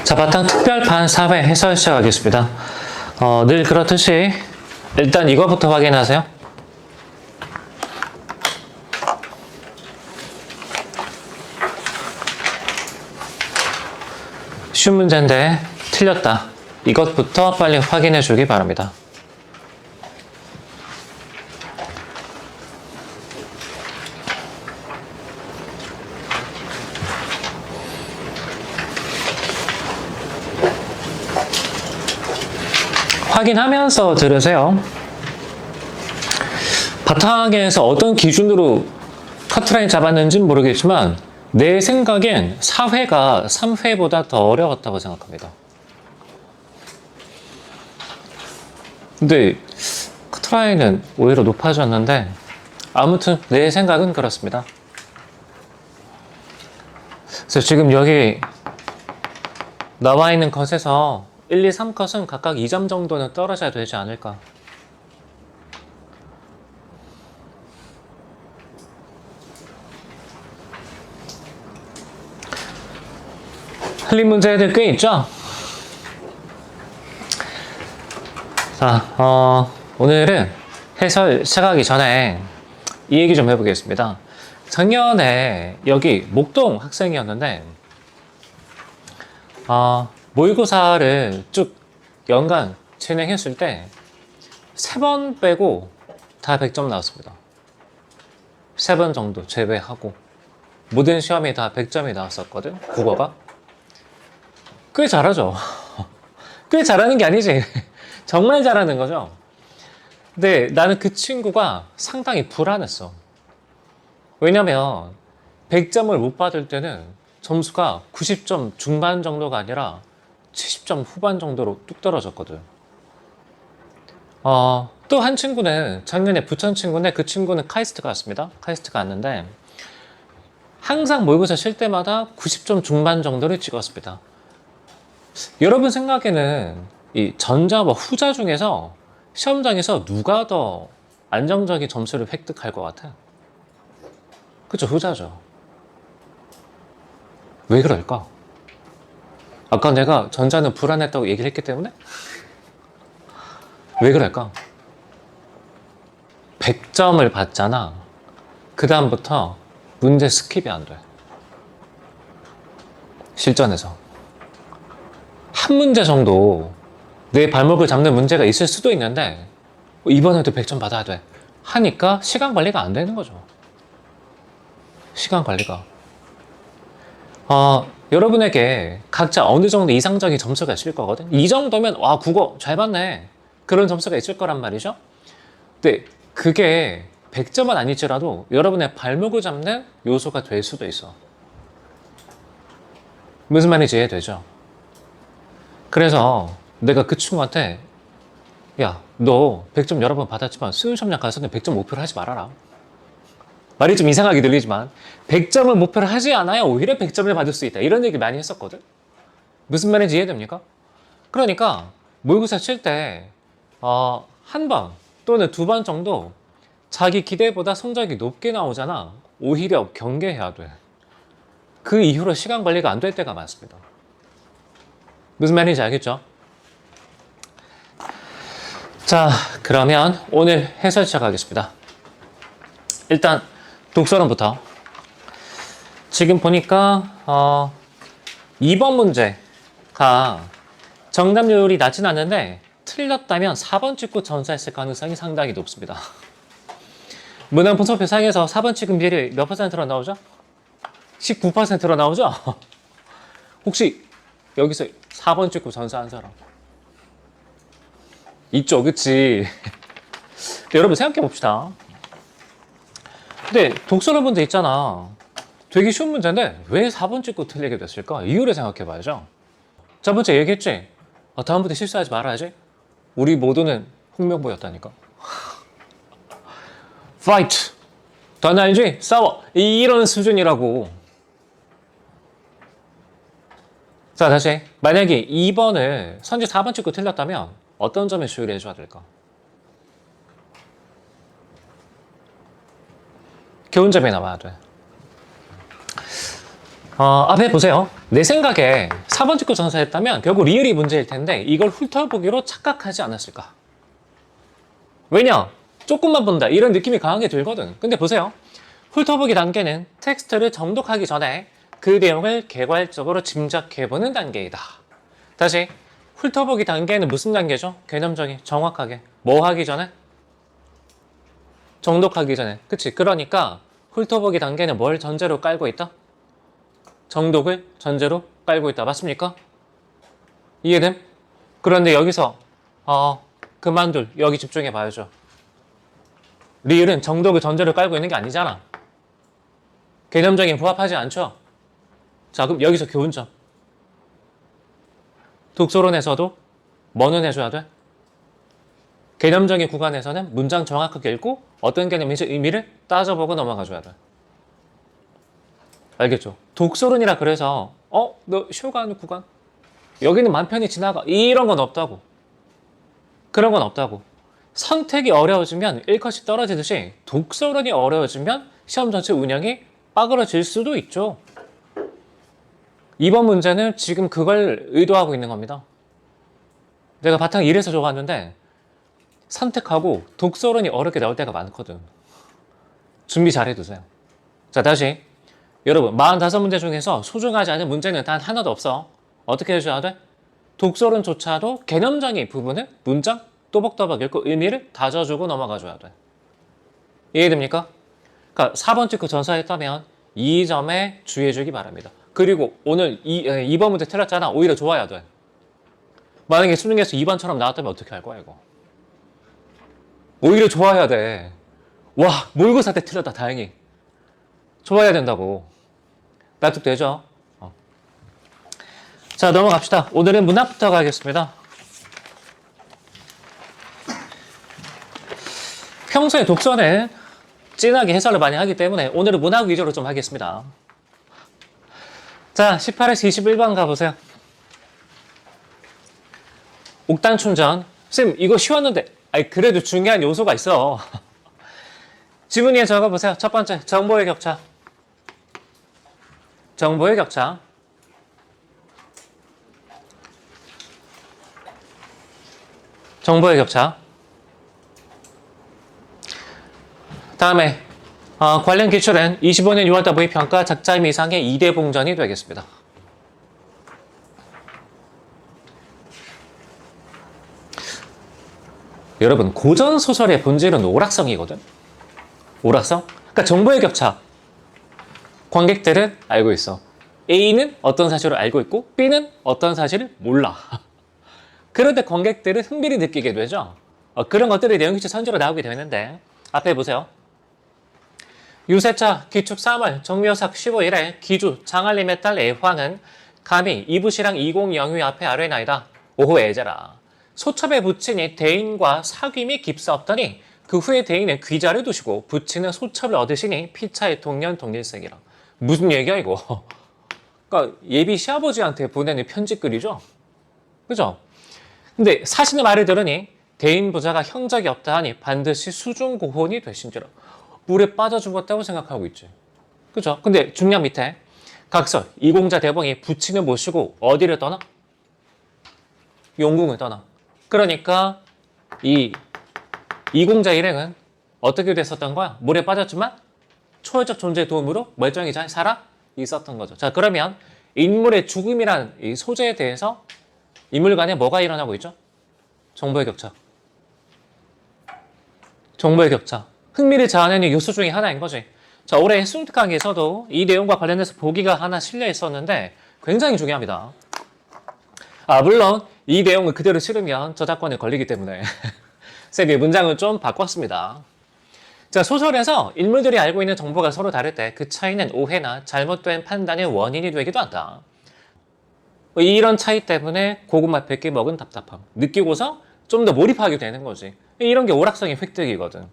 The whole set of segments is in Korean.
자, 바탕 특별판 4회 해설 시작하겠습니다. 늘 그렇듯이 일단 이거부터 확인하세요. 쉬운 문제인데 틀렸다. 이것부터 빨리 확인해 주기 바랍니다. 확인하면서 들으세요. 바탕에서 어떤 기준으로 커트라인 잡았는지는 모르겠지만 내 생각엔 4회가 3회보다 더 어려웠다고 생각합니다. 근데 커트라인은 오히려 높아졌는데 아무튼 내 생각은 그렇습니다. 그래서 지금 여기 나와 있는 컷에서 1, 2, 3컷은 각각 2점 정도는 떨어져야 되지 않을까. 틀린 문제들 꽤 있죠? 자, 오늘은 해설 시작하기 전에 이 얘기 좀 해보겠습니다. 작년에 여기 목동 학생이었는데 모의고사를 쭉 연간 진행했을 때 3번 빼고 다 100점 나왔습니다. 3번 정도 제외하고 모든 시험이 다 100점이 나왔었거든, 국어가. 꽤 잘하죠. 꽤 잘하는 게 아니지. 정말 잘하는 거죠. 근데 나는 그 친구가 상당히 불안했어. 왜냐면 100점을 못 받을 때는 점수가 90점 중반 정도가 아니라 70점 후반 정도로 뚝 떨어졌거든. 또 한 친구는 작년에 부천 친구인데 그 친구는 카이스트 갔습니다. 카이스트 갔는데 항상 모의고사 칠 때마다 90점 중반 정도를 찍었습니다. 여러분 생각에는 이 전자와 후자 중에서 시험장에서 누가 더 안정적인 점수를 획득할 것 같아? 그쵸, 후자죠. 왜 그럴까? 아까 내가 전자는 불안했다고 얘기를 했기 때문에? 왜 그럴까? 100점을 받잖아. 그 다음부터 문제 스킵이 안 돼. 실전에서. 한 문제 정도 내 발목을 잡는 문제가 있을 수도 있는데 이번에도 100점 받아야 돼 하니까 시간 관리가 안 되는 거죠. 시간 관리가. 여러분에게 각자 어느 정도 이상적인 점수가 있을 거거든. 이 정도면 와, 국어 잘 봤네, 그런 점수가 있을 거란 말이죠. 근데 그게 100점은 아니지라도 여러분의 발목을 잡는 요소가 될 수도 있어. 무슨 말인지 이해되죠? 그래서 내가 그 친구한테 야, 너 100점 여러 번 받았지만 수능시험장 가서는 100점 목표를 하지 말아라. 말이 좀 이상하게 들리지만 100점을 목표를 하지 않아야 오히려 100점을 받을 수 있다, 이런 얘기 많이 했었거든. 무슨 말인지 이해됩니까? 그러니까 모의고사 칠 때 한 번 또는 2번 정도 자기 기대보다 성적이 높게 나오잖아. 오히려 경계해야 돼. 그 이후로 시간 관리가 안 될 때가 많습니다. 무슨 말인지 알겠죠? 자, 그러면 오늘 해설 시작하겠습니다. 일단 독서론부터. 지금 보니까 2번 문제가 정답률이 낮진 않는데 틀렸다면 4번 찍고 전사했을 가능성이 상당히 높습니다. 문항 분석표상에서 4번 찍은 비율이 몇 퍼센트로 나오죠? 19%로 나오죠? 혹시 여기서 4번 찍고 전사한 사람 있죠? 그치? 여러분 생각해 봅시다. 근데 독서론 문제 있잖아. 되게 쉬운 문제인데 왜 4번 찍고 틀리게 됐을까? 이유를 생각해 봐야죠. 첫 번째 얘기했지? 다음부터 실수하지 말아야지. 우리 모두는 홍명보였다니까. 파이트! 더 알지? 싸워! 이런 수준이라고. 자, 다시. 만약에 2번을 선지 4번 찍고 틀렸다면 어떤 점에 주의를 해줘야 될까? 교훈점이 나와야 돼. 앞에 보세요. 내 생각에 4번 찍고 전사했다면 결국 리을이 문제일 텐데 이걸 훑어보기로 착각하지 않았을까? 왜냐? 조금만 본다. 이런 느낌이 강하게 들거든. 근데 보세요. 훑어보기 단계는 텍스트를 정독하기 전에 그 내용을 개괄적으로 짐작해보는 단계이다. 다시 훑어보기 단계는 무슨 단계죠? 개념적인, 정확하게. 뭐 하기 전에? 정독하기 전에. 그치? 그러니까 훑어보기 단계는 뭘 전제로 깔고 있다? 정독을 전제로 깔고 있다. 맞습니까? 이해됨? 그런데 여기서 그만둘. 여기 집중해 봐야죠. 리을은 정독을 전제로 깔고 있는 게 아니잖아. 개념적인 부합하지 않죠? 자, 그럼 여기서 교훈점. 독서론에서도 뭐는 해줘야 돼? 개념적인 구간에서는 문장 정확하게 읽고 어떤 개념인지 의미를 따져보고 넘어가줘야 돼. 알겠죠? 독서론이라 그래서 너 쉬어가 하는 구간? 여기는 맘 편히 지나가. 이런 건 없다고. 그런 건 없다고. 선택이 어려워지면 1컷이 떨어지듯이 독서론이 어려워지면 시험 전체 운영이 빠그러질 수도 있죠. 이번 문제는 지금 그걸 의도하고 있는 겁니다. 내가 바탕 이래서 적었는데 선택하고 독서론이 어렵게 나올 때가 많거든. 준비 잘 해두세요. 자, 다시 여러분 45문제 중에서 소중하지 않은 문제는 단 하나도 없어. 어떻게 해줘야 돼? 독서론조차도 개념적인 부분은 문장 또박또박 읽고 의미를 다져주고 넘어가줘야 돼. 이해됩니까? 그러니까 4번 찍고 전사했다면 이 점에 주의해주기 바랍니다. 그리고 오늘 2번 문제 틀렸잖아. 오히려 좋아야 돼. 만약에 수능에서 2번처럼 나왔다면 어떻게 할 거야 이거? 오히려 좋아야 돼. 와, 모의고사 때 틀렸다. 다행히. 좋아야 된다고. 납득되죠? 자, 넘어갑시다. 오늘은 문학부터 가겠습니다. 평소에 독서는 진하게 해설을 많이 하기 때문에 오늘은 문학 위주로 좀 하겠습니다. 자, 18에서 21번 가보세요. 옥당춘전. 쌤, 이거 쉬웠는데. 그래도 중요한 요소가 있어. 지문위에 적어보세요. 첫 번째, 정보의 격차. 정보의 격차. 정보의 격차. 다음에 관련 기출은 25년 6월달 모의평가 작자임 이상의 2대 봉전이 되겠습니다. 여러분, 고전소설의 본질은 오락성이거든. 오락성? 그러니까 정보의 격차. 관객들은 알고 있어. A는 어떤 사실을 알고 있고 B는 어떤 사실을 몰라. 그런데 관객들은 흥미를 느끼게 되죠. 그런 것들이 내용기출 선지로 나오게 되는데 앞에 보세요. 유세차 기축 3월 정묘삭 15일에 기주 장알림에 딸 애황은 감히 이부시랑 20영유 앞에 아뢰나이다. 오호 애자라. 소첩의 부친이 대인과 사귐이 깁싸없더니 그 후에 대인은 귀자를 두시고 부친은 소첩을 얻으시니 피차의 동년 동일색이라. 무슨 얘기야 이거? 그러니까 예비 시아버지한테 보내는 편지글이죠. 그죠? 근데 사신의 말을 들으니 대인 부자가 형적이 없다 하니 반드시 수중고혼이 되신지라. 물에 빠져 죽었다고 생각하고 있지. 그죠? 근데 중량 밑에 각설 이공자 대봉이 부친을 모시고 어디를 떠나? 용궁을 떠나. 그러니까 이 이공자 일행은 어떻게 됐었던 거야? 물에 빠졌지만 초월적 존재의 도움으로 멀쩡히 잘 살아 있었던 거죠. 자, 그러면 인물의 죽음이라는 이 소재에 대해서 인물 간에 뭐가 일어나고 있죠? 정보의 격차. 정보의 격차. 흥미를 자아내는 요소 중에 하나인 거지. 자, 올해 수능 특강에서도 이 내용과 관련해서 보기가 하나 실려 있었는데 굉장히 중요합니다. 물론 이 내용을 그대로 실으면 저작권에 걸리기 때문에 쌤이 문장을 좀 바꿨습니다. 자, 소설에서 인물들이 알고 있는 정보가 서로 다를 때 그 차이는 오해나 잘못된 판단의 원인이 되기도 한다. 이런 차이 때문에 고구마 100개 먹은 답답함 느끼고서 좀 더 몰입하게 되는 거지. 이런 게 오락성의 획득이거든.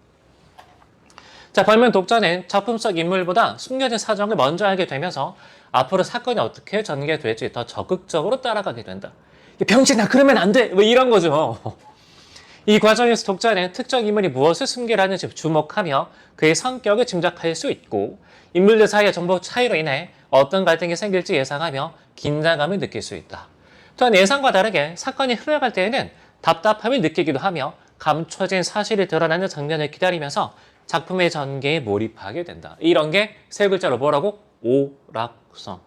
자, 반면 독자는 작품 속 인물보다 숨겨진 사정을 먼저 알게 되면서 앞으로 사건이 어떻게 전개될지 더 적극적으로 따라가게 된다. 병신아, 그러면 안 돼! 뭐 이런 거죠. 이 과정에서 독자는 특정 인물이 무엇을 숨기라는지 주목하며 그의 성격을 짐작할 수 있고 인물들 사이의 정보 차이로 인해 어떤 갈등이 생길지 예상하며 긴장감을 느낄 수 있다. 또한 예상과 다르게 사건이 흘러갈 때에는 답답함을 느끼기도 하며 감춰진 사실이 드러나는 장면을 기다리면서 작품의 전개에 몰입하게 된다. 이런 게 세 글자로 뭐라고? 오락성.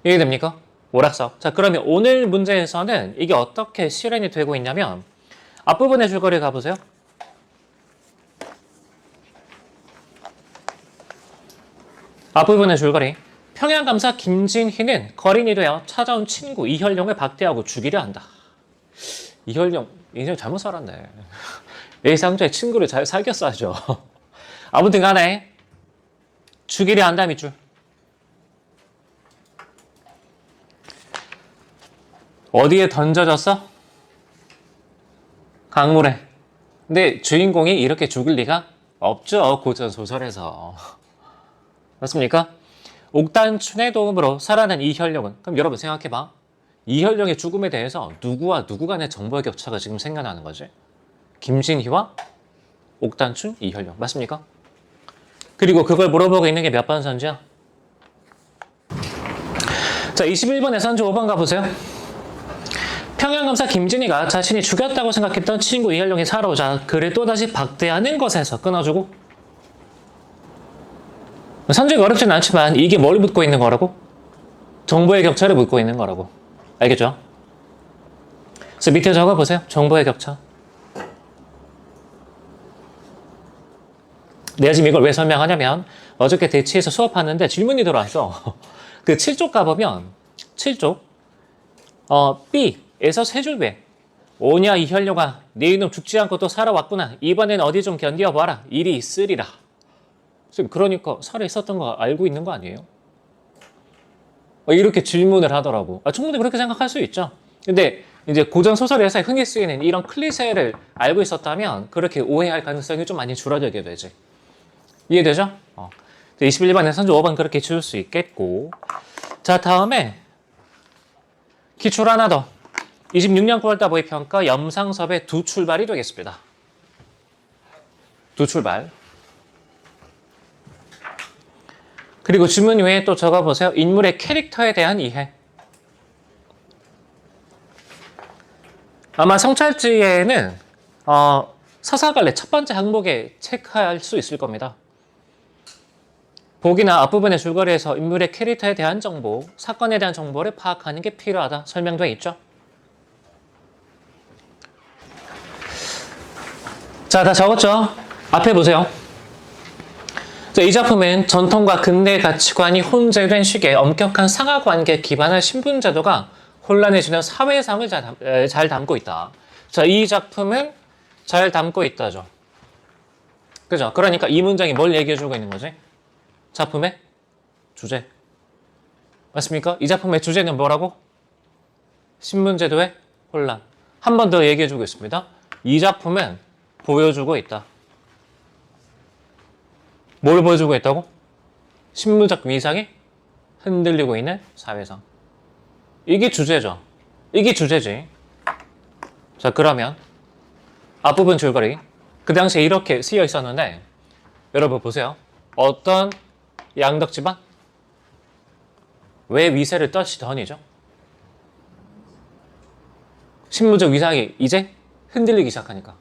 이해됩니까? 오락성. 자, 그러면 오늘 문제에서는 이게 어떻게 실현이 되고 있냐면 앞부분의 줄거리 가보세요. 앞부분의 줄거리. 평양감사 김진희는 거린이 되어 찾아온 친구 이혈룡을 박대하고 죽이려 한다. 이혈룡, 인생 잘못 살았네. 예상자의 친구를 잘 사귀었어야죠. 아무튼 간에 죽이려 한다 밑줄. 어디에 던져졌어? 강물에. 근데 주인공이 이렇게 죽을 리가 없죠. 고전 소설에서. 맞습니까? 옥단춘의 도움으로 살아난 이혈룡은, 그럼 여러분 생각해봐. 이혈룡의 죽음에 대해서 누구와 누구 간의 정보의 격차가 지금 생겨나는 거지? 김진희와 옥단춘, 이혈룡. 맞습니까? 그리고 그걸 물어보고 있는 게 몇 번 선지야? 자, 21번에 선지 5번 가보세요. 평양감사 김진희가 자신이 죽였다고 생각했던 친구 이혈룡이 살아오자 그를 또다시 박대하는 것에서 끊어주고, 선지가 어렵진 않지만 이게 뭘 묻고 있는 거라고? 정보의 격차를 묻고 있는 거라고. 알겠죠? 그래서 밑에 적어보세요. 정보의 격차. 내가 지금 이걸 왜 설명하냐면 어저께 대치에서 수업하는데 질문이 들어왔어. 그 7쪽 가보면 7쪽 B에서 세 줄 배. 오냐 이혈룡아 네 이놈 죽지 않고 또 살아왔구나. 이번엔 어디 좀 견디어봐라. 일이 있으리라. 그러니까 살아있었던 거 알고 있는 거 아니에요? 이렇게 질문을 하더라고. 충분히 그렇게 생각할 수 있죠. 근데 이제 고전 소설에서 흔히 쓰이는 이런 클리셰를 알고 있었다면 그렇게 오해할 가능성이 좀 많이 줄어들게 되지. 이해되죠? 21번에 선지 5번 그렇게 지울 수 있겠고. 자, 다음에 기출 하나 더. 26년 9월달 모의평가 염상섭의 두 출발이 되겠습니다. 두 출발. 그리고 질문 외에 또 적어보세요. 인물의 캐릭터에 대한 이해. 아마 성찰지에는 서사갈래 첫 번째 항목에 체크할 수 있을 겁니다. 보기나 앞부분의 줄거리에서 인물의 캐릭터에 대한 정보, 사건에 대한 정보를 파악하는 게 필요하다. 설명되어 있죠. 자, 다 적었죠? 앞에 보세요. 자, 이 작품은 전통과 근대 가치관이 혼재된 시기에 엄격한 상하관계에 기반한 신분제도가 혼란해지는 사회상을 잘 담고 있다. 자, 이 작품은 잘 담고 있다죠. 그죠? 그러니까 이 문장이 뭘 얘기해주고 있는 거지? 작품의 주제. 맞습니까? 이 작품의 주제는 뭐라고? 신분제도의 혼란. 한 번 더 얘기해주고 있습니다. 이 작품은 보여주고 있다. 뭘 보여주고 있다고? 신분적 위상이 흔들리고 있는 사회상. 이게 주제죠. 이게 주제지. 자, 그러면 앞부분 줄거리. 그 당시에 이렇게 쓰여 있었는데 여러분 보세요. 어떤 양덕 집안? 왜 위세를 떨치더니죠? 신분적 위상이 이제 흔들리기 시작하니까.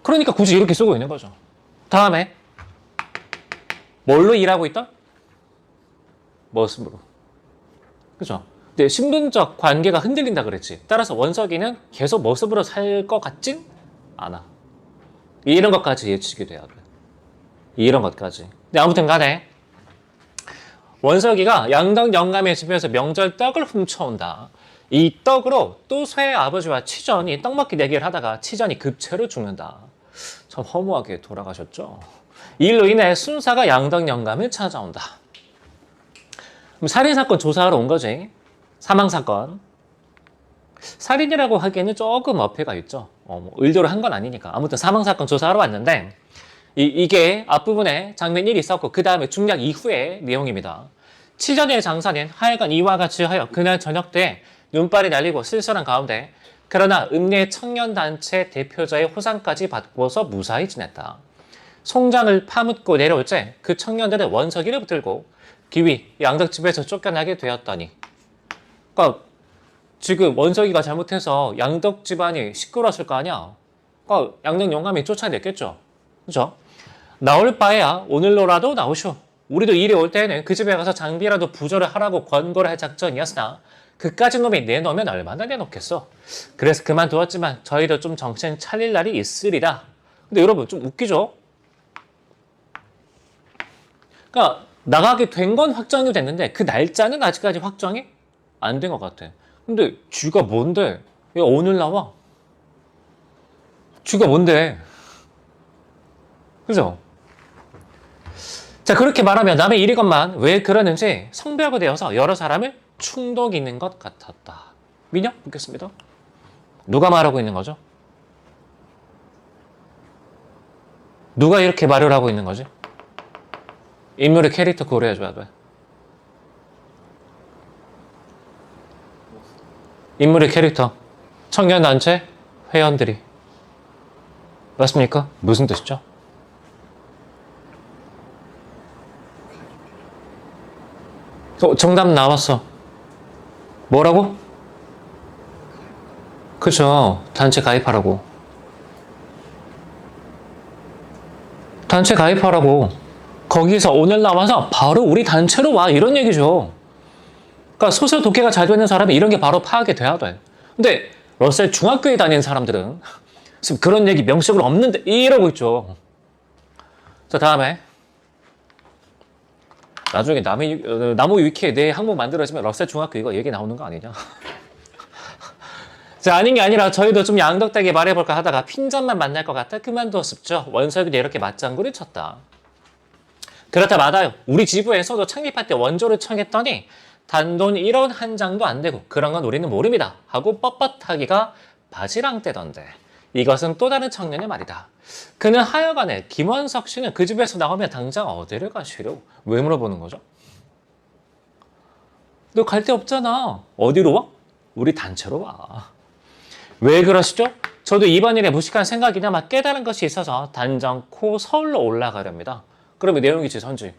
그러니까 굳이 이렇게 쓰고 있는 거죠. 다음에 뭘로 일하고 있다? 머슴으로. 그죠? 근데 신분적 관계가 흔들린다 그랬지. 따라서 원석이는 계속 머슴으로 살 것 같진 않아. 이런 것까지 예측이 돼야 돼. 이런 것까지. 근데 아무튼 간에 원석이가 양덕 영감의 집에서 명절 떡을 훔쳐온다. 이 떡으로 또쇠의 아버지와 치전이 떡 먹기 내기를 하다가 치전이 급체로 죽는다. 참 허무하게 돌아가셨죠. 이 일로 인해 순사가 양덕 영감을 찾아온다. 그럼 살인사건 조사하러 온 거지. 사망사건. 살인이라고 하기에는 조금 어폐가 있죠. 의도를 한 건 아니니까. 아무튼 사망사건 조사하러 왔는데 이게 앞부분에 장면 1이 있었고 그 다음에 중략 이후의 내용입니다. 치전의 장사는 하여간 이와 같이 하여 그날 저녁 때 눈발이 날리고 쓸쓸한 가운데 그러나 읍내 청년단체 대표자의 호상까지 받고서 무사히 지냈다. 송장을 파묻고 내려올 때 그 청년들은 원석이를 붙들고 기위 양덕집에서 쫓겨나게 되었더니. 그러니까 지금 원석이가 잘못해서 양덕 집안이 시끄러웠을 거 아니야. 그러니까 양덕 영감이 쫓아냈겠죠. 그죠? 나올 바에야 오늘로라도 나오쇼. 우리도 이리 올 때에는 그 집에 가서 장비라도 부조를 하라고 권고를 할 작전이었으나 그까진 놈이 내놓으면 얼마나 내놓겠어. 그래서 그만두었지만 저희도 좀 정신 차릴 날이 있으리라. 근데 여러분 좀 웃기죠? 그러니까 나가게 된 건 확정이 됐는데 그 날짜는 아직까지 확정이 안 된 것 같아. 근데 쥐가 뭔데? 왜 오늘 나와? 쥐가 뭔데? 그죠? 자, 그렇게 말하면 남의 일이건만 왜 그러는지 성별가 되어서 여러 사람을 충독 있는 것 같았다. 미녀? 묻겠습니다. 누가 말하고 있는 거죠? 누가 이렇게 말을 하고 있는 거지? 인물의 캐릭터 고려해줘야 돼. 인물의 캐릭터. 청년단체 회원들이. 맞습니까? 무슨 뜻이죠? 정답 나왔어. 뭐라고? 그죠. 단체 가입하라고. 단체 가입하라고. 거기서 오늘 나와서 바로 우리 단체로 와. 이런 얘기죠. 그러니까 소설 독해가 잘 되는 사람이 이런 게 바로 파악이 돼야 돼. 근데 러셀 중학교에 다니는 사람들은 지금 그런 얘기 명식으로 없는데 이러고 있죠. 자, 다음에 나중에 나무 위키에 내 항목 만들어지면 러셀 중학교 이거 얘기 나오는 거 아니냐? 자, 아닌 게 아니라 저희도 좀 양덕되게 말해볼까 하다가 핀잔만 만날 것 같아 그만두었습죠. 원석이 이렇게 맞장구를 쳤다. 그렇다 마다요. 우리 지부에서도 창립할 때 원조를 청했더니 단돈 1원 한 장도 안 되고 그런 건 우리는 모릅니다 하고 뻣뻣하기가 바지랑 떼던데 이것은 또 다른 청년의 말이다. 그는 하여간에 김원석 씨는 그 집에서 나오면 당장 어디를 가시려? 왜 물어보는 거죠? 너 갈 데 없잖아. 어디로 와? 우리 단체로 와. 왜 그러시죠? 저도 이번 일에 무식한 생각이나마 깨달은 것이 있어서 단정코 서울로 올라가렵니다. 그러면 내용이지 선지.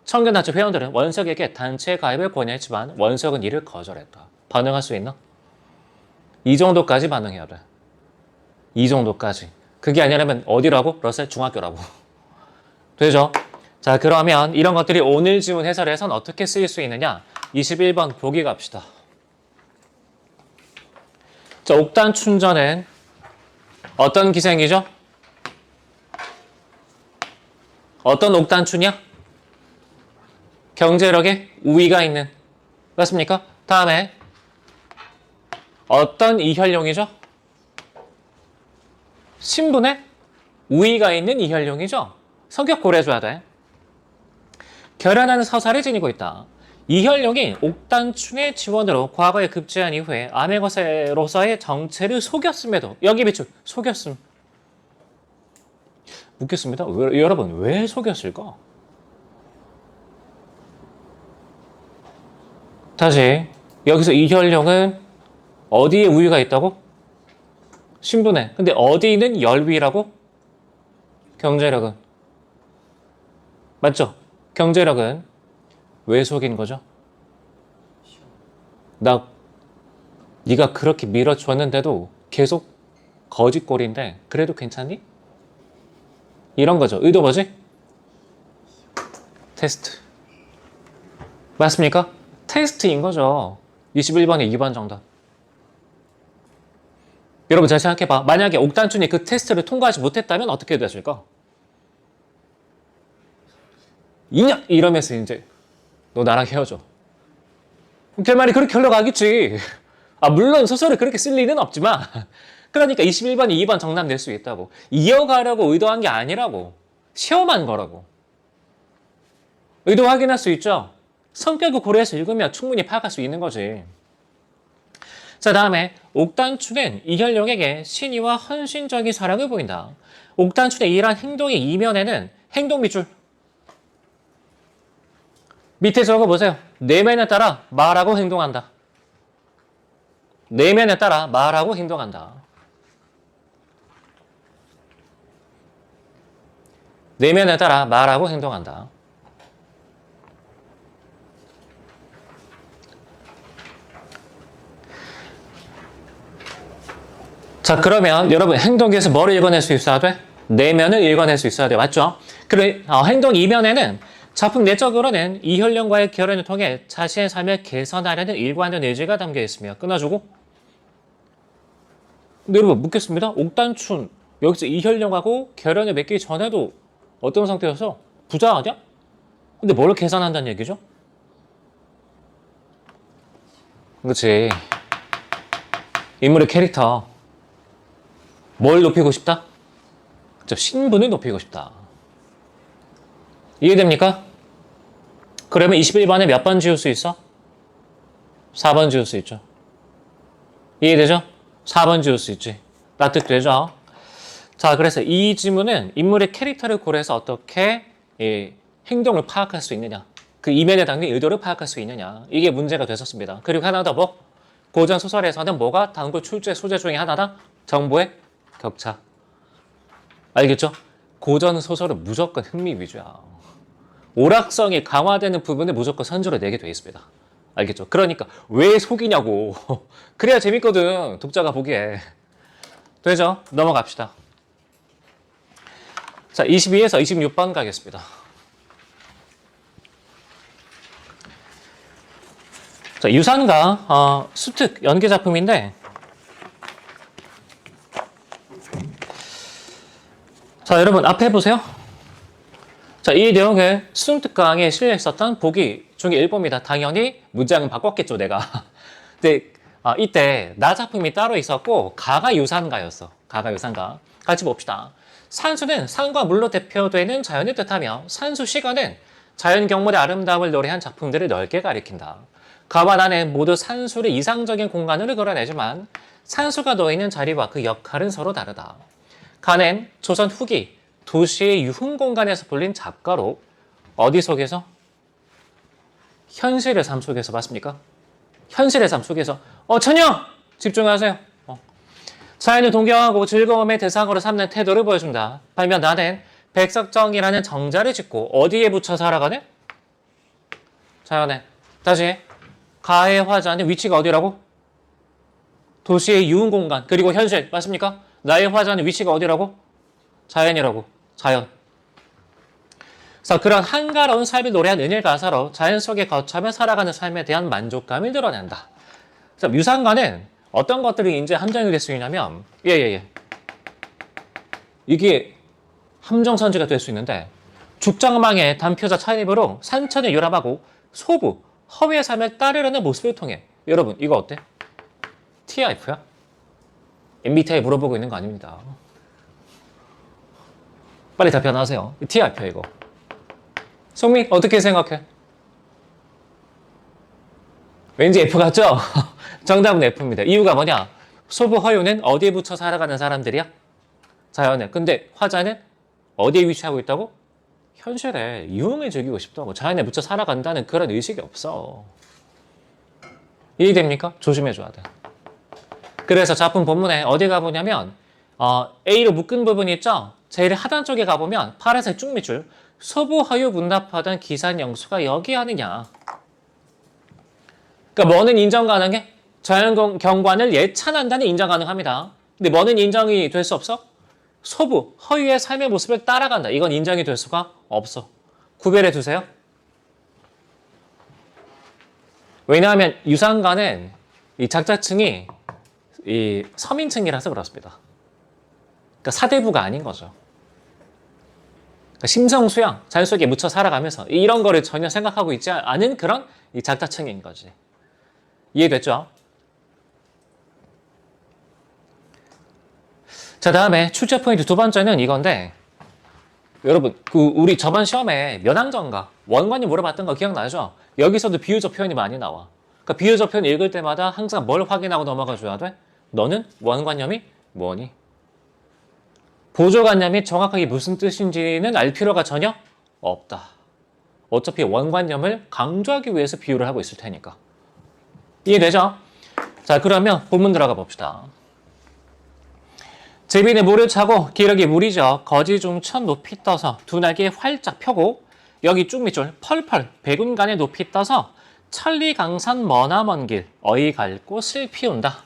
청년단체 회원들은 원석에게 단체 가입을 권유했지만 원석은 이를 거절했다. 반응할 수 있나? 이 정도까지 반응해야 돼. 이 정도까지. 그게 아니라면 어디라고? 러셀 중학교라고. 되죠? 자, 그러면 이런 것들이 오늘 지문 해설에선 어떻게 쓰일 수 있느냐? 21번 보기 갑시다. 자, 옥단 춘전은 어떤 기생이죠? 어떤 옥단춘이야? 경제력에 우위가 있는. 맞습니까? 다음에 어떤 이혈용이죠? 신분에 우위가 있는 이혈용이죠? 성격 고려해줘야 돼. 결연한 서사를 지니고 있다. 이혈용이 옥단춘의 지원으로 과거에 급제한 이후에 암행어사로서의 정체를 속였음에도 여기 비추 속였음. 묻겠습니다. 여러분 왜 속였을까? 다시 여기서 이혈용은 어디에 우위가 있다고? 신분에. 근데 어디는 열위라고? 경제력은. 맞죠? 경제력은 왜 속인 거죠? 네가 그렇게 밀어줬는데도 계속 거짓골인데 그래도 괜찮니? 이런 거죠. 의도 뭐지? 테스트. 맞습니까? 테스트인 거죠. 21번에 2번 정답. 여러분 잘 생각해봐. 만약에 옥단춘이 그 테스트를 통과하지 못했다면 어떻게 됐을까? 2년! 이러면서 이제 너 나랑 헤어져. 결말이 그렇게 흘러가겠지. 물론 소설을 그렇게 쓸 리는 없지만 그러니까 21번이 2번 정답 낼 수 있다고. 이어가려고 의도한 게 아니라고. 시험한 거라고. 의도 확인할 수 있죠? 성격을 고려해서 읽으면 충분히 파악할 수 있는 거지. 자, 다음에 옥단춘은 이혈용에게 신의와 헌신적인 사랑을 보인다. 옥단춘의 이러한 행동의 이면에는 행동 밑줄. 밑에 적어보세요. 내면에 따라 말하고 행동한다. 내면에 따라 말하고 행동한다. 내면에 따라 말하고 행동한다. 자, 그러면 여러분 행동에서 뭐를 읽어낼 수 있어야 돼? 내면을 읽어낼 수 있어야 돼. 맞죠? 그래, 행동 이면에는 작품 내적으로는 이혈령과의 결연을 통해 자신의 삶을 개선하려는 일관된 의지가 담겨 있으며 끊어주고. 근데 여러분 묻겠습니다. 옥단춘 여기서 이혈령하고 결연을 맺기 전에도 어떤 상태였어? 부자 아니야? 근데 뭘 개선한다는 얘기죠? 그렇지. 인물의 캐릭터. 뭘 높이고 싶다? 신분을 높이고 싶다. 이해됩니까? 그러면 21번에 몇 번 지울 수 있어? 4번 지울 수 있죠. 이해되죠? 4번 지울 수 있지. 납득되죠? 자, 그래서 이 지문은 인물의 캐릭터를 고려해서 어떻게 행동을 파악할 수 있느냐. 그 이면에 담긴 의도를 파악할 수 있느냐. 이게 문제가 됐었습니다. 그리고 하나 더 뭐? 고전 소설에서는 뭐가 단골 출제 소재 중에 하나다? 정보의 격차. 알겠죠? 고전 소설은 무조건 흥미 위주야. 오락성이 강화되는 부분을 무조건 선조로 내게 돼 있습니다. 알겠죠? 그러니까 왜 속이냐고. 그래야 재밌거든. 독자가 보기에. 되죠? 넘어갑시다. 자, 22에서 26번 가겠습니다. 자, 유산가 수특 연기 작품인데, 자, 여러분 앞에 보세요. 자, 이 내용을 수능특강에 실려 있었던 보기 중에 일부입니다. 당연히 문장은 바꿨겠죠, 내가. 근데 이때 나 작품이 따로 있었고 가가 유산가였어. 가가 유산가. 같이 봅시다. 산수는 산과 물로 대표되는 자연을 뜻하며 산수 시가는 자연 경물의 아름다움을 노래한 작품들을 넓게 가리킨다. 가와 나는 모두 산수를 이상적인 공간으로 그려내지만 산수가 놓이는 자리와 그 역할은 서로 다르다. 가는 조선 후기 도시의 유흥 공간에서 불린 작가로 어디 속에서? 현실의 삶 속에서 맞습니까? 현실의 삶 속에서 천영! 집중하세요. 자연을 동경하고 즐거움의 대상으로 삼는 태도를 보여준다. 반면 나는 백석정이라는 정자를 짓고 어디에 붙여 살아가네? 자연에. 다시 가의 화자는 위치가 어디라고? 도시의 유흥 공간 그리고 현실 맞습니까? 나의 화자는 위치가 어디라고? 자연이라고. 자연. 그래서 그런 한가로운 삶을 노래한 은일 가사로 자연 속에 거처하며 살아가는 삶에 대한 만족감을 드러낸다. 그래서 유산가는 어떤 것들이 이제 함정이 될 수 있냐면 이게 함정선지가 될 수 있는데 죽장망의 단표자 차입으로 산천을 요람하고 소부, 허위의 삶을 따르려는 모습을 통해 여러분 이거 어때? TIF야? MBTI 물어보고 있는 거 아닙니다. 빨리 답변하세요. TIF야 이거. 송미 어떻게 생각해? 왠지 F 같죠? 정답은 F입니다. 이유가 뭐냐? 소부 허유는 어디에 붙여 살아가는 사람들이야? 자연에. 근데 화자는 어디에 위치하고 있다고? 현실에 유흥을 즐기고 싶다고. 자연에 붙여 살아간다는 그런 의식이 없어. 이해됩니까? 조심해줘야 돼. 그래서 작품 본문에 어디 가보냐면 A로 묶은 부분이 있죠? 제일 하단 쪽에 가보면 파란색 쭉 밑줄 소부 허유 문답하던 기산 영수가 여기 하느냐. 그러니까 뭐는 인정 가능해? 자연 경관을 예찬한다는 인정 가능합니다. 근데 뭐는 인정이 될 수 없어? 소부, 허유의 삶의 모습을 따라간다. 이건 인정이 될 수가 없어. 구별해 두세요. 왜냐하면 유산가는 이 작자층이 이 서민층이라서 그렇습니다. 그러니까 사대부가 아닌 거죠. 그러니까 심성수양, 자연 속에 묻혀 살아가면서 이런 거를 전혀 생각하고 있지 않은 그런 이 작자층인 거지. 이해됐죠? 자, 다음에 출제 포인트 두 번째는 이건데 여러분 우리 저번 시험에 면항전가 원관이 물어봤던 거 기억나죠? 여기서도 비유적 표현이 많이 나와. 그러니까 비유적 표현 읽을 때마다 항상 뭘 확인하고 넘어가 줘야 돼? 너는 원관념이 뭐니? 보조관념이 정확하게 무슨 뜻인지는 알 필요가 전혀 없다. 어차피 원관념을 강조하기 위해서 비유를 하고 있을 테니까. 이해되죠? 자, 그러면 본문 들어가 봅시다. 제비는 물을 차고 기러기 물이죠. 거지 중 천 높이 떠서 두 날개 활짝 펴고 여기 쭉 밑줄 펄펄 백운간에 높이 떠서 천리강산 머나먼 길 어이 갈고 슬 피운다.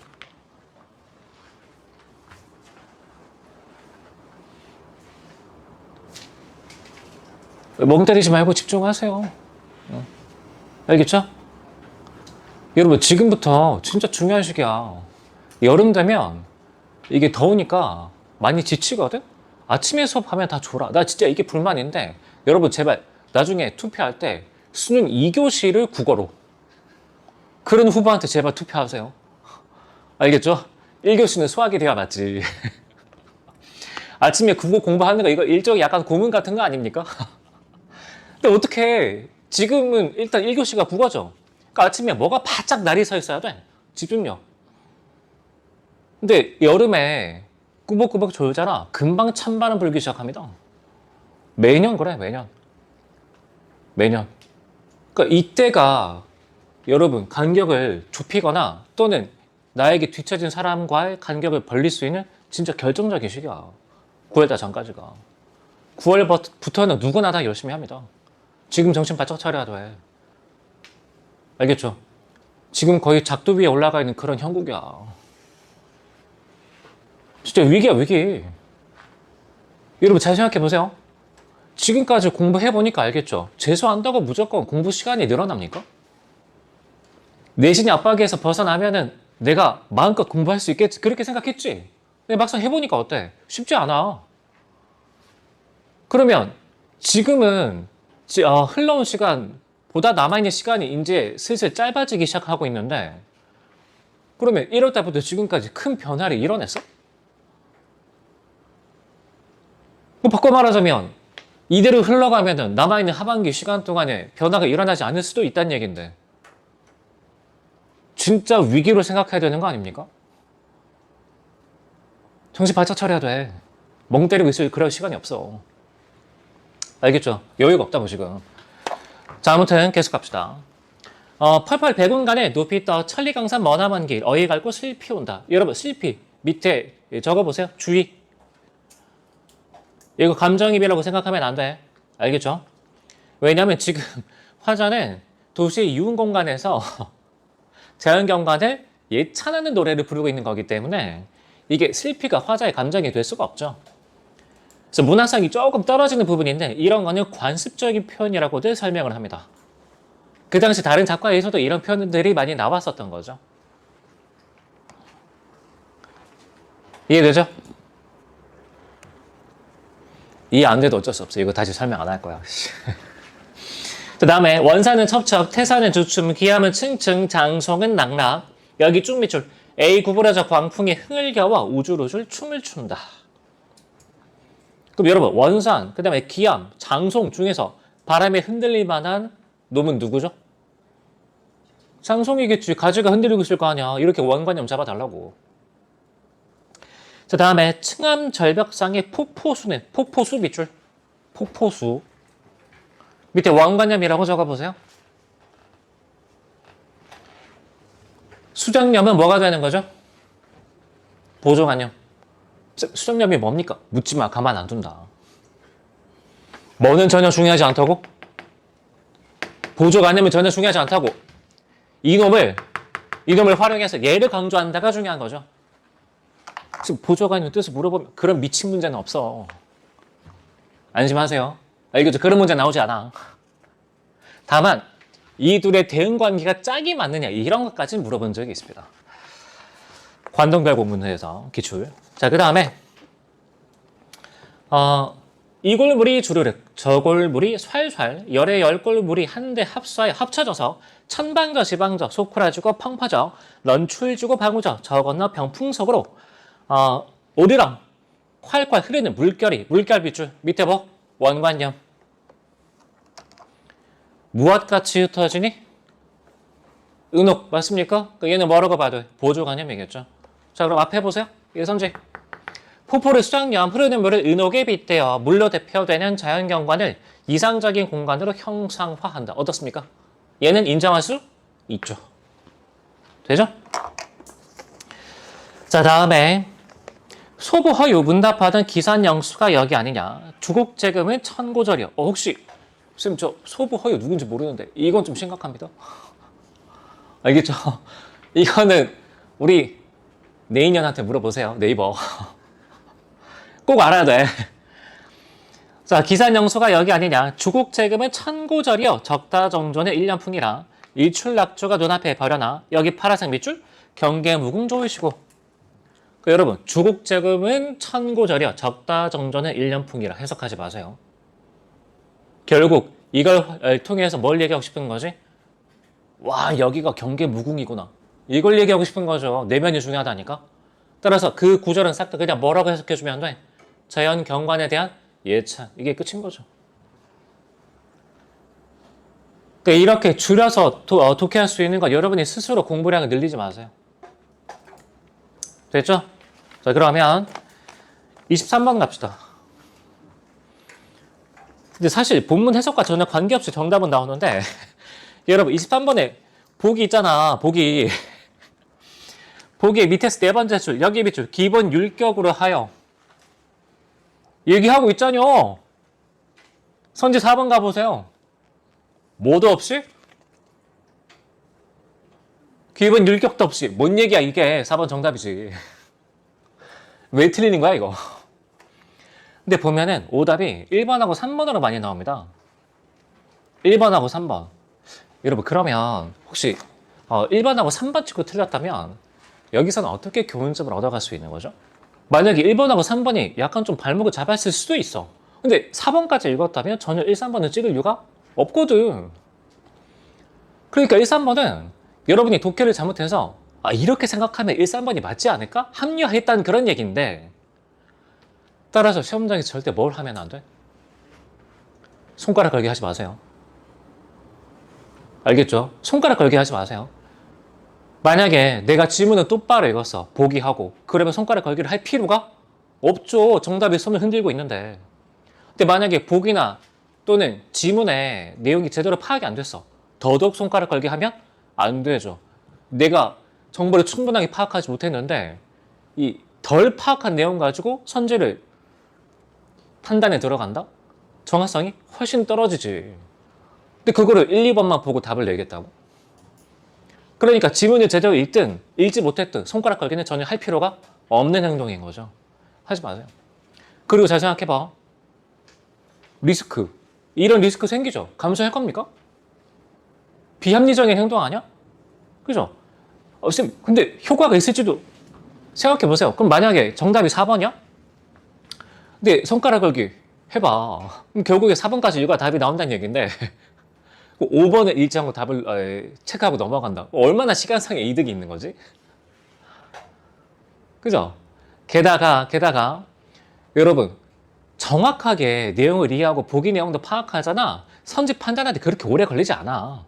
멍 때리지 말고 집중하세요. 알겠죠? 여러분 지금부터 진짜 중요한 시기야. 여름 되면 이게 더우니까 많이 지치거든? 아침에 수업하면 다 졸아. 나 진짜 이게 불만인데 여러분 제발 나중에 투표할 때 수능 2교시를 국어로 그런 후보한테 제발 투표하세요. 알겠죠? 1교시는 수학이 돼야 맞지. 아침에 국어 공부하는 거 이거 일종의 약간 고문 같은 거 아닙니까? 근데 어떻게 지금은 일단 1교시가 국어죠. 그러니까 아침에 뭐가 바짝 날이 서 있어야 돼. 집중력. 근데 여름에 꾸벅꾸벅 졸잖아. 금방 찬바람 불기 시작합니다. 매년 그래, 매년. 매년. 그러니까 이때가 여러분 간격을 좁히거나 또는 나에게 뒤처진 사람과의 간격을 벌릴 수 있는 진짜 결정적인 시기야. 9월달 전까지가. 9월부터는 누구나 다 열심히 합니다. 지금 정신 바짝 차려야 돼. 알겠죠? 지금 거의 작두 위에 올라가 있는 그런 형국이야. 진짜 위기야, 위기. 여러분 잘 생각해 보세요. 지금까지 공부해보니까 알겠죠? 재수한다고 무조건 공부 시간이 늘어납니까? 내신의 압박에서 벗어나면은 내가 마음껏 공부할 수 있겠지. 그렇게 생각했지? 근데 막상 해보니까 어때? 쉽지 않아. 그러면 지금은 흘러온 시간보다 남아있는 시간이 이제 슬슬 짧아지기 시작하고 있는데 그러면 1월 달부터 지금까지 큰 변화를 이뤄냈어? 바꿔 말하자면 이대로 흘러가면은 남아있는 하반기 시간 동안에 변화가 일어나지 않을 수도 있다는 얘기인데 진짜 위기로 생각해야 되는 거 아닙니까? 정신 바짝 차려야 돼. 멍 때리고 있을 그럴 시간이 없어. 알겠죠? 여유가 없다고 지금. 자, 아무튼 계속 갑시다. 펄펄 백운간에 높이 떠 천리강산 머나먼 길 어이 갈고 슬피 온다. 여러분 슬피 밑에 적어보세요. 주의. 이거 감정입이라고 생각하면 안 돼. 알겠죠? 왜냐면 지금 화자는 도시의 유흥 공간에서 자연경관을 예찬하는 노래를 부르고 있는 거기 때문에 이게 슬피가 화자의 감정이 될 수가 없죠. 그래서 문학상이 조금 떨어지는 부분인데 이런 거는 관습적인 표현이라고들 설명을 합니다. 그 당시 다른 작가에서도 이런 표현들이 많이 나왔었던 거죠. 이해되죠? 이해 안 돼도 어쩔 수 없어. 이거 다시 설명 안 할 거야. 그 다음에 원사는 첩첩, 태사는 주춤, 기함은 층층, 장송은 낙락. 여기 쭉 밑줄. A 구부러져 광풍에 흥을 겨워 우줄우줄 춤을 춘다. 그럼 여러분 원산, 그 다음에 기함, 장송 중에서 바람에 흔들릴 만한 놈은 누구죠? 장송이겠지. 가지가 흔들리고 있을 거 아니야. 이렇게 원관념 잡아달라고. 그 다음에 층암 절벽상의 폭포수는 폭포수 밑줄. 폭포수. 밑에 원관념이라고 적어보세요. 수정념은 뭐가 되는 거죠? 보조관념. 수정념이 뭡니까? 묻지마. 가만 안 둔다. 뭐는 전혀 중요하지 않다고? 보조관념은 전혀 중요하지 않다고. 이놈을 활용해서 얘를 강조한다가 중요한 거죠. 지금 보조관념 뜻을 물어보면 그런 미친 문제는 없어. 안심하세요. 알겠죠? 그런 문제 나오지 않아. 다만 이 둘의 대응 관계가 짝이 맞느냐 이런 것까지는 물어본 적이 있습니다. 관동별 문제에서 기출. 자, 그 다음에 이골물이 주르륵, 저골물이 촤촤, 열의 열골물이 한데 합쳐져서 천방저 지방저 소쿠라지고 펑퍼져 런출지고 방우저 저 건너 병풍석으로 오르렁 콸콸 흐르는 물결이 물결 빗줄 밑에 뭐 원관념 무엇같이 흩어지니? 은옥 맞습니까? 얘는 뭐라고 봐도 보조관념이겠죠. 자, 그럼 앞에 보세요. 예선지 폭포를 수정염 흐르는 물을 은옥에 빗대어 물로 대표되는 자연경관을 이상적인 공간으로 형상화한다. 어떻습니까? 얘는 인정할 수 있죠. 되죠? 자, 다음에 소부 허유 문답받은 기산 영수가 여기 아니냐. 주곡재금은 천고절이요. 혹시 선생님 저 소부 허유 누군지 모르는데 이건 좀 심각합니다. 알겠죠? 이거는 우리 네이년한테 물어보세요. 네이버. 꼭 알아야 돼. 자, 기산 영수가 여기 아니냐. 주곡재금은 천고절이요. 적다정존의 1년풍이라 일출낙조가 눈앞에 버려나 여기 파란색 밑줄 경계무궁 좋으시고. 여러분 주곡재금은 천고절이요. 적다정존의 1년풍이라 해석하지 마세요. 결국 이걸 통해서 뭘 얘기하고 싶은 거지? 와, 여기가 경계무궁이구나. 이걸 얘기하고 싶은 거죠. 내면이 중요하다니까. 따라서 그 구절은 싹 다 그냥 뭐라고 해석해주면 돼? 자연 경관에 대한 예찬. 이게 끝인 거죠. 그러니까 이렇게 줄여서 독해할 수 있는 건 여러분이 스스로 공부량을 늘리지 마세요. 됐죠? 자, 그러면 23번 갑시다. 근데 사실 본문 해석과 전혀 관계없이 정답은 나오는데 여러분 23번에 보기 있잖아. 보기. 보기 밑에서 네 번째 줄, 여기 밑줄 기본 율격으로 하여 얘기하고 있잖요. 선지 4번 가보세요. 뭐도 없이? 기본 율격도 없이. 뭔 얘기야 이게. 4번 정답이지. 왜 틀리는 거야 이거. 근데 보면은 오답이 1번하고 3번으로 많이 나옵니다. 1번하고 3번. 여러분 그러면 혹시 1번하고 3번 치고 틀렸다면 여기서는 어떻게 교훈점을 얻어갈 수 있는 거죠? 만약에 1번하고 3번이 약간 좀 발목을 잡았을 수도 있어. 근데 4번까지 읽었다면 전혀 1, 3번을 찍을 이유가 없거든. 그러니까 1, 3번은 여러분이 독해를 잘못해서 이렇게 생각하면 1, 3번이 맞지 않을까? 합리화했다는 그런 얘기인데 따라서 시험장에서 절대 뭘 하면 안 돼? 손가락 걸기 하지 마세요. 알겠죠? 손가락 걸기 하지 마세요. 만약에 내가 지문을 똑바로 읽었어. 보기하고. 그러면 손가락 걸기를 할 필요가 없죠. 정답에 손을 흔들고 있는데. 근데 만약에 보기나 또는 지문의 내용이 제대로 파악이 안 됐어. 더더욱 손가락 걸기 하면 안 되죠. 내가 정보를 충분하게 파악하지 못했는데 이 덜 파악한 내용 가지고 선지를 판단에 들어간다? 정확성이 훨씬 떨어지지. 근데 그거를 1, 2번만 보고 답을 내겠다고? 그러니까 지문을 제대로 읽든 읽지 못했든 손가락 걸기는 전혀 할 필요가 없는 행동인 거죠. 하지 마세요. 그리고 잘 생각해봐. 리스크. 이런 리스크 생기죠. 감수할 겁니까? 비합리적인 행동 아니야? 그죠? 쌤, 근데 효과가 있을지도 생각해보세요. 그럼 만약에 정답이 4번이야? 근데 손가락 걸기 해봐. 그럼 결국에 4번까지 읽어야 답이 나온다는 얘기인데 5번을 읽지 않고 답을 체크하고 넘어간다. 얼마나 시간상의 이득이 있는 거지? 그죠? 게다가 여러분 정확하게 내용을 이해하고 보기 내용도 파악하잖아. 선지 판단하는데 그렇게 오래 걸리지 않아.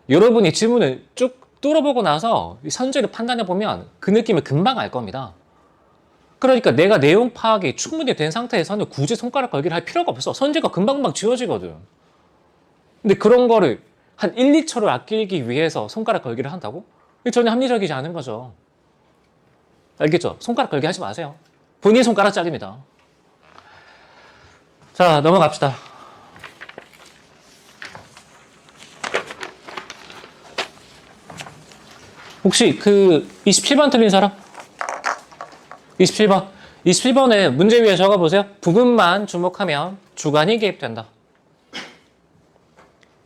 여러분이 지문을 쭉 뚫어보고 나서 선지를 판단해보면 그 느낌을 금방 알 겁니다. 그러니까 내가 내용 파악이 충분히 된 상태에서는 굳이 손가락 걸기를 할 필요가 없어. 선지가 금방금방 지워지거든. 근데 그런 거를 한 1, 2초를 아끼기 위해서 손가락 걸기를 한다고? 이게 전혀 합리적이지 않은 거죠. 알겠죠? 손가락 걸기 하지 마세요. 본인 손가락짜리입니다. 자, 넘어갑시다. 혹시 그 27번 틀린 사람? 27번. 27번에 문제 위에 적어보세요. 부분만 주목하면 주관이 개입된다.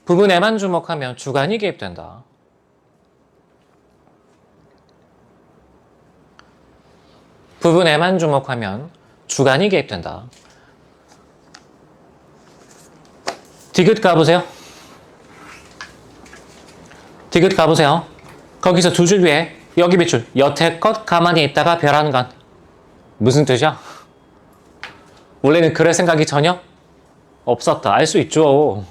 부분에만 주목하면 주관이 개입된다. 부분에만 주목하면 주관이 개입된다. 디귿 가보세요. 디귿 가보세요. 거기서 두 줄 위에 여기 밑줄 여태껏 가만히 있다가 별한 간. 무슨 뜻이야? 원래는 그럴 생각이 전혀 없었다. 알 수 있죠.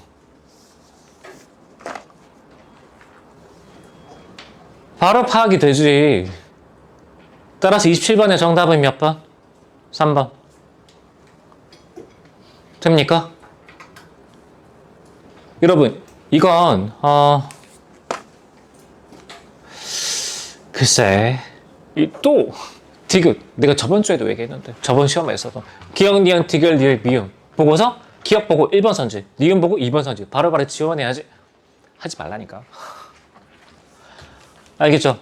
바로 파악이 되지. 따라서 27번의 정답은 몇 번? 3번. 됩니까? 여러분, 이건 글쎄, 또 디귿. 내가 저번 주에도 얘기했는데. 저번 시험에서도. 기억, 니은, 디귿, 리을, 미음. 보고서 기억 보고 1번 선지. 니은 보고 2번 선지. 바로바로 지원해야지. 하지 말라니까. 알겠죠?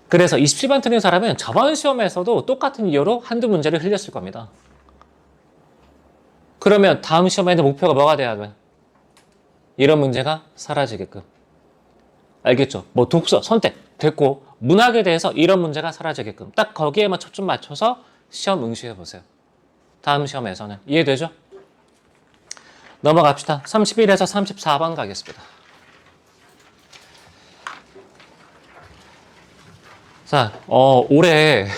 그래서 27번 틀린 사람은 저번 시험에서도 똑같은 이유로 한두 문제를 흘렸을 겁니다. 그러면 다음 시험에는 목표가 뭐가 돼야 돼? 이런 문제가 사라지게끔. 알겠죠? 뭐 독서, 선택 됐고 문학에 대해서 이런 문제가 사라지게끔 딱 거기에만 초점 맞춰서 시험 응시해 보세요. 다음 시험에서는. 이해되죠? 넘어갑시다. 31에서 34번 가겠습니다. 자, 올해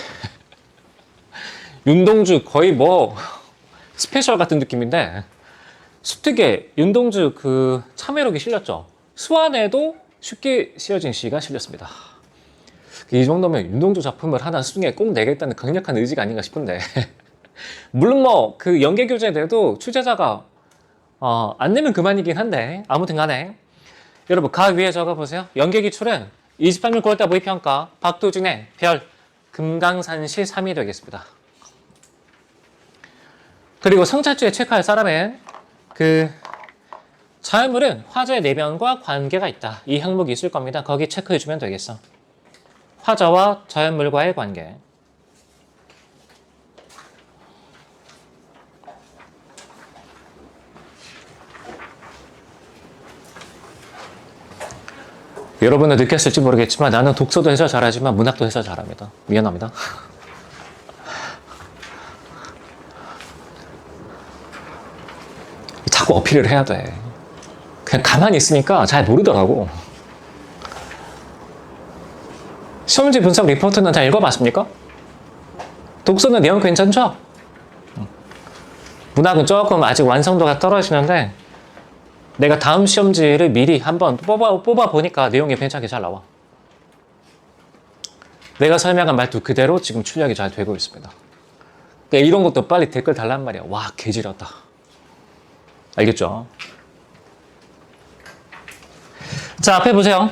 윤동주 거의 뭐 스페셜 같은 느낌인데 수특에 윤동주 그 참여록이 실렸죠. 수완에도 쉽게 씌어진 시가 실렸습니다. 이 정도면 윤동주 작품을 하나 수중에 꼭 내겠다는 강력한 의지가 아닌가 싶은데 물론 뭐 그 연계교재에도 출제자가 안 내면 그만이긴 한데 아무튼 간에 여러분 가 위에 적어보세요. 연계기출은 23년 9월달 모의평가 박도준의 별 금강산시 3이 되겠습니다. 그리고 성찰주에 체크할 사람은 그 자연물은 화자의 내면과 관계가 있다. 이 항목이 있을 겁니다. 거기 체크해주면 되겠어. 화자와 자연물과의 관계. 여러분은 느꼈을지 모르겠지만 나는 독서도 해서 잘하지만 문학도 해서 잘합니다. 미안합니다. 자꾸 어필을 해야 돼. 그냥 가만히 있으니까 잘 모르더라고. 시험지 분석 리포트는 다 읽어봤습니까? 독서는 내용 괜찮죠? 문학은 조금 아직 완성도가 떨어지는데 내가 다음 시험지를 미리 한번 뽑아보니까 내용이 괜찮게 잘 나와. 내가 설명한 말투 그대로 지금 출력이 잘 되고 있습니다. 그러니까 이런 것도 빨리 댓글 달란 말이야. 와, 개지렸다. 알겠죠? 자, 앞에 보세요.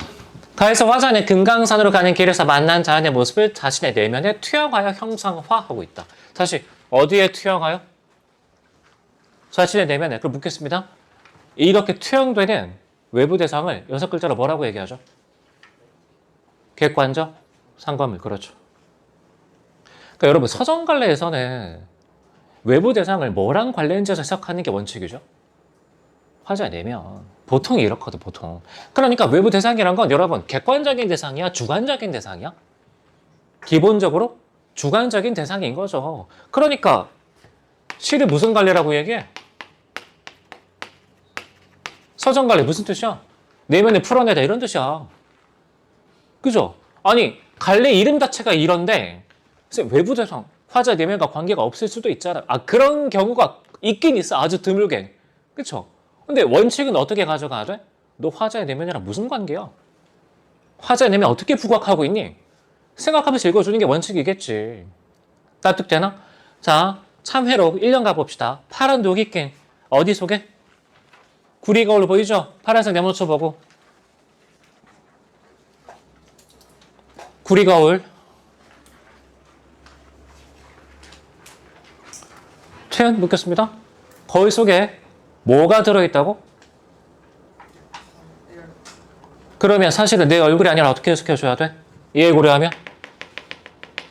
가에서 화자는 금강산으로 가는 길에서 만난 자연의 모습을 자신의 내면에 투영하여 형상화하고 있다. 다시 어디에 투영하여? 자신의 내면에. 그럼 묻겠습니다. 이렇게 투영되는 외부 대상을 6글자로 뭐라고 얘기하죠? 객관적 상관물. 그렇죠. 그러니까 여러분 서정관례에서는 외부 대상을 뭐랑 관련지어서 해석하는 게 원칙이죠? 화자의 내면. 보통 이렇거든, 보통. 그러니까 외부 대상이란 건 여러분 객관적인 대상이야? 주관적인 대상이야? 기본적으로 주관적인 대상인 거죠. 그러니까 시를 무슨 관례라고 얘기해? 서정관례 무슨 뜻이야? 내면을 풀어내다 이런 뜻이야. 그죠? 아니 관례 이름 자체가 이런데 외부 대상, 화자 내면과 관계가 없을 수도 있잖아. 그런 경우가 있긴 있어. 아주 드물게. 그쵸? 근데 원칙은 어떻게 가져가야 돼? 너 화자의 내면이랑 무슨 관계야? 화자의 내면 어떻게 부각하고 있니? 생각하면서 읽어주는 게 원칙이겠지. 납득되나? 자, 참회로 1년 가봅시다. 파란 녹이 낀 어디 속에? 구리거울 보이죠? 파란색 네모쳐 보고. 구리거울. 최연 묻겠습니다. 거울 속에 뭐가 들어있다고? 그러면 사실은 내 얼굴이 아니라 어떻게 해석해줘야 돼? 이해 고려하면?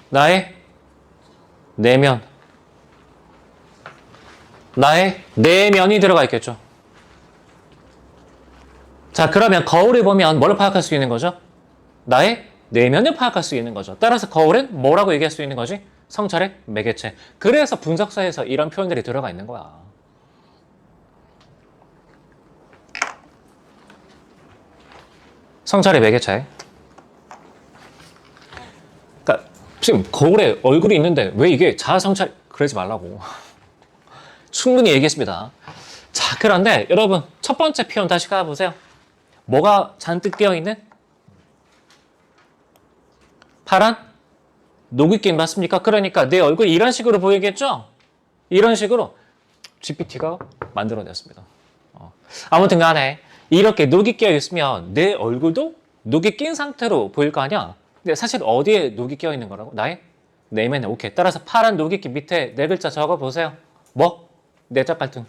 나의 내면. 나의 내면이 들어가 있겠죠. 자, 그러면 거울을 보면 뭘 파악할 수 있는 거죠? 나의 내면을 파악할 수 있는 거죠. 따라서 거울은 뭐라고 얘기할 수 있는 거지? 성찰의 매개체. 그래서 분석사에서 이런 표현들이 들어가 있는 거야. 성찰의 매개체. 그러니까 지금 거울에 얼굴이 있는데 왜 이게 자아성찰? 그러지 말라고. 충분히 얘기했습니다. 자, 그런데 여러분 첫 번째 표현 다시 가보세요. 뭐가 잔뜩 끼어있는? 파란? 녹이 낀 맞습니까? 그러니까 내 얼굴이 이런 식으로 보이겠죠? 이런 식으로 GPT가 만들어냈습니다. 아무튼 간에 이렇게 녹이 끼어 있으면 내 얼굴도 녹이 낀 상태로 보일 거 아니야? 근데 사실 어디에 녹이 끼어 있는 거라고? 나의 네이면 오케이. 따라서 파란 녹이기 밑에 네 글자 적어보세요. 뭐? 내적 갈등.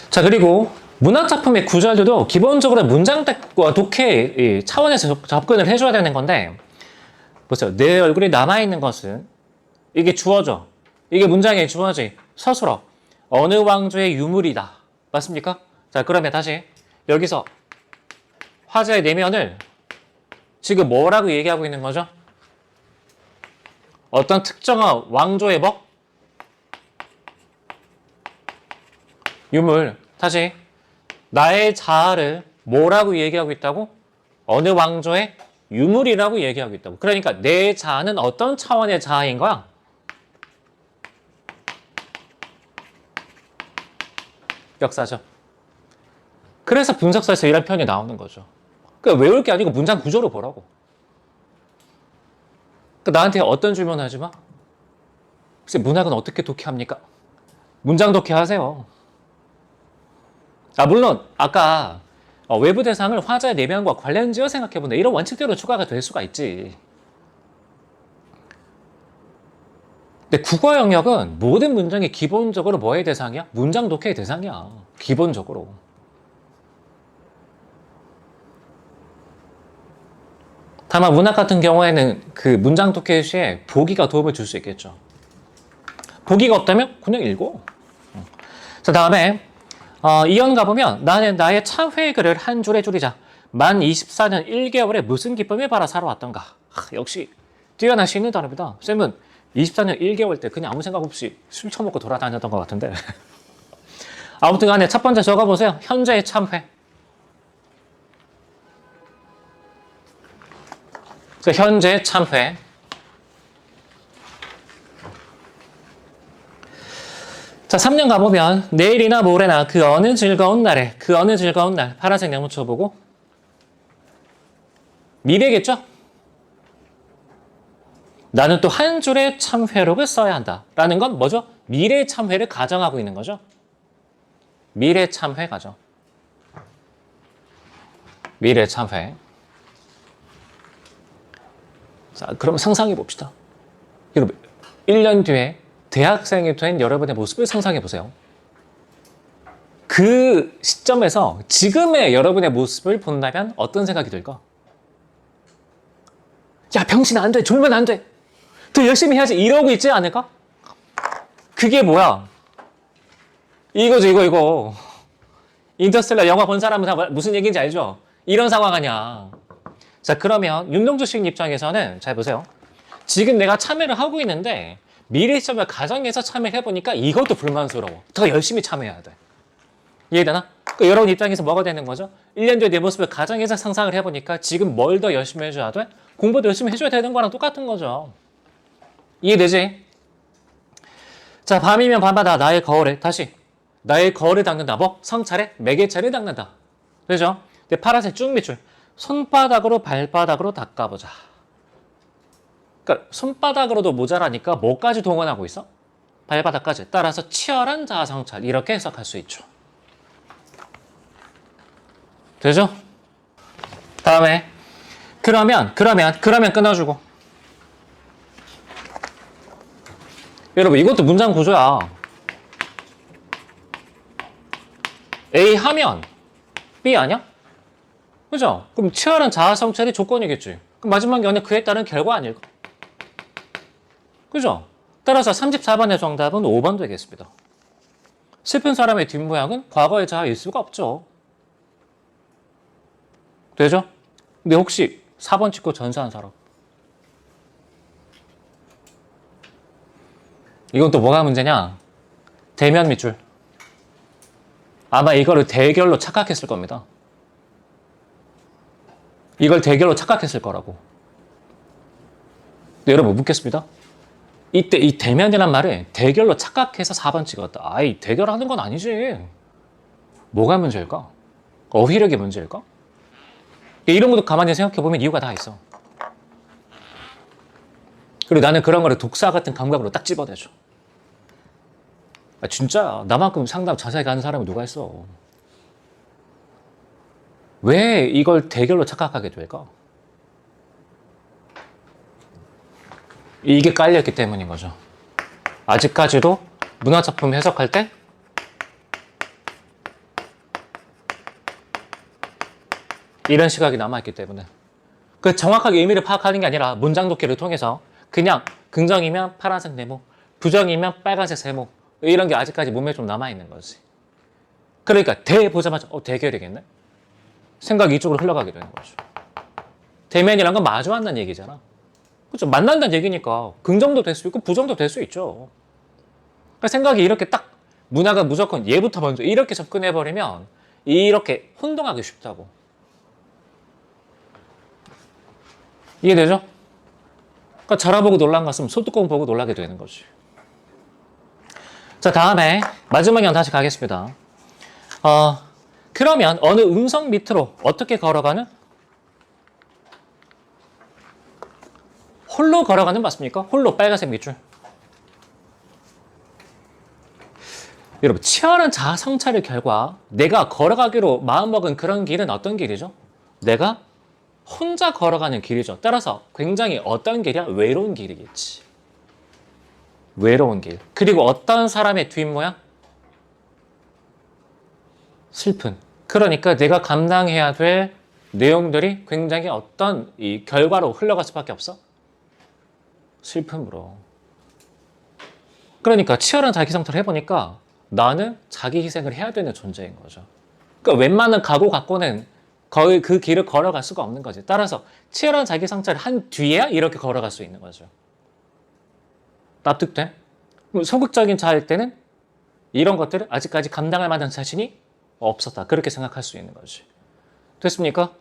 자, 그리고 문학작품의 구절들도 기본적으로 문장과 독해 차원에서 접근을 해줘야 되는 건데, 보세요. 내 얼굴에 남아있는 것은, 이게 주어져. 이게 문장의 주어지. 서술어. 어느 왕조의 유물이다. 맞습니까? 자, 그러면 다시 여기서 화자의 내면을 지금 뭐라고 얘기하고 있는 거죠? 어떤 특정한 왕조의 뭐? 유물. 다시 나의 자아를 뭐라고 얘기하고 있다고? 어느 왕조의 유물이라고 얘기하고 있다고. 그러니까 내 자아는 어떤 차원의 자아인 거야? 역사죠. 그래서 분석서에서 이런 표현이 나오는 거죠. 그러니까 외울 게 아니고 문장 구조를 보라고. 그러니까 나한테 어떤 질문 하지 마? 혹시 문학은 어떻게 독해합니까? 문장 독해하세요. 물론 아까 외부 대상을 화자의 내면과 관련지어 생각해본다. 이런 원칙대로 추가가 될 수가 있지. 근데 국어 영역은 모든 문장이 기본적으로 뭐의 대상이야? 문장 독해의 대상이야. 기본적으로. 다만 문학 같은 경우에는 그 문장 독해 시에 보기가 도움을 줄 수 있겠죠. 보기가 없다면 그냥 읽어. 자, 다음에 이연 가보면 나는 나의 참회 글을 한 줄에 줄이자. 만 24년 1개월에 무슨 기쁨을 바라 살아왔던가. 역시 뛰어나시는 다릅니다. 쌤은 24년 1개월 때 그냥 아무 생각 없이 술 처먹고 돌아다녔던 것 같은데. 아무튼 간에 첫 번째 적어보세요. 현재의 참회. 현재 참회. 자, 3년 가보면 내일이나 모레나 그 어느 즐거운 날에 그 어느 즐거운 날 파란색 양무 쳐보고 미래겠죠? 나는 또 한 줄의 참회록을 써야 한다. 라는 건 뭐죠? 미래 참회를 가정하고 있는 거죠. 미래 참회 가정. 미래 참회. 자, 그럼 상상해 봅시다. 여러분, 1년 뒤에 대학생이 된 여러분의 모습을 상상해 보세요. 그 시점에서 지금의 여러분의 모습을 본다면 어떤 생각이 들까? 야, 병신 안 돼. 졸면 안 돼. 더 열심히 해야지. 이러고 있지 않을까? 그게 뭐야? 이거죠, 이거. 인터스텔라 영화 본 사람은 다 무슨 얘기인지 알죠? 이런 상황 아니야. 자, 그러면 윤동주 씨 입장에서는 잘 보세요. 지금 내가 참여를 하고 있는데 미래 시점을 가정해서 참여를 해보니까 이것도 불만스러워. 더 열심히 참여해야 돼. 이해되나? 그러니까 여러분 입장에서 뭐가 되는 거죠? 1년 뒤에 내 모습을 가정해서 상상을 해보니까 지금 뭘 더 열심히 해줘야 돼? 공부도 열심히 해줘야 되는 거랑 똑같은 거죠. 이해되지? 자, 밤이면 밤마다 나의 거울에 다시 나의 거울을 닦는다. 뭐? 성차례? 매개차를 닦는다. 그죠? 근데 파란색 쭉 밑줄. 손바닥으로 발바닥으로 닦아보자. 그러니까 손바닥으로도 모자라니까 뭐까지 동원하고 있어? 발바닥까지. 따라서 치열한 자아성찰. 이렇게 해석할 수 있죠. 되죠? 다음에 그러면 끊어주고. 여러분 이것도 문장 구조야. A 하면 B 아니야? 그죠? 그럼 치열한 자아성찰이 조건이겠지. 그럼 마지막에 언니 그에 따른 결과 아닐까? 그죠? 따라서 34번의 정답은 5번 되겠습니다. 슬픈 사람의 뒷모양은 과거의 자아일 수가 없죠. 되죠? 근데 혹시 4번 찍고 전사한 사람? 이건 또 뭐가 문제냐? 대면 밑줄. 아마 이거를 대결로 착각했을 겁니다. 이걸 대결로 착각했을 거라고. 근데 여러분 묻겠습니다. 이때 이 대면이란 말을 대결로 착각해서 4번 찍었다. 아이, 대결하는 건 아니지. 뭐가 문제일까? 어휘력이 문제일까? 이런 것도 가만히 생각해보면 이유가 다 있어. 그리고 나는 그런 거를 독사 같은 감각으로 딱 집어내줘. 아, 진짜 나만큼 상담 자세하게 하는 사람이 누가 있어. 왜 이걸 대결로 착각하게 될까? 이게 깔려있기 때문인 거죠. 아직까지도 문화작품 해석할 때 이런 시각이 남아있기 때문에 그 정확하게 의미를 파악하는 게 아니라 문장 독해를 통해서 그냥 긍정이면 파란색 네모, 부정이면 빨간색 세모 이런 게 아직까지 몸에 좀 남아있는 거지. 그러니까 대 보자마자 대결이겠네? 생각이 이쪽으로 흘러가게 되는 거죠. 대면이란 건 마주 만난 얘기잖아. 그렇죠? 만난다는 얘기니까 긍정도 될 수 있고 부정도 될 수 있죠. 그러니까 생각이 이렇게 딱 문화가 무조건 얘부터 먼저 이렇게 접근해버리면 이렇게 혼동하기 쉽다고. 이해되죠? 그러니까 자라보고 놀란 거 같으면 소뚜껑 보고 놀라게 되는 거지. 자, 다음에 마지막 형 다시 가겠습니다. 그러면 어느 음성 밑으로 어떻게 걸어가는? 홀로 걸어가는 맞습니까? 홀로 빨간색 밑줄. 여러분, 치열한 자아 성찰의 결과 내가 걸어가기로 마음먹은 그런 길은 어떤 길이죠? 내가 혼자 걸어가는 길이죠. 따라서 굉장히 어떤 길이야? 외로운 길이겠지. 외로운 길. 그리고 어떤 사람의 뒷모양? 슬픈. 그러니까 내가 감당해야 될 내용들이 굉장히 어떤 이 결과로 흘러갈 수밖에 없어? 슬픔으로. 그러니까 치열한 자기 성찰을 해보니까 나는 자기 희생을 해야 되는 존재인 거죠. 그러니까 웬만한 각오 갖고는 거의 그 길을 걸어갈 수가 없는 거지. 따라서 치열한 자기 성찰을 한 뒤에야 이렇게 걸어갈 수 있는 거죠. 납득돼? 소극적인 자일 때는 이런 것들을 아직까지 감당할 만한 자신이 없었다. 그렇게 생각할 수 있는 거지. 됐습니까?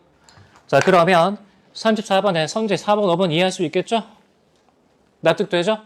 자, 그러면 34번에 성질 4번, 5번 이해할 수 있겠죠? 납득되죠?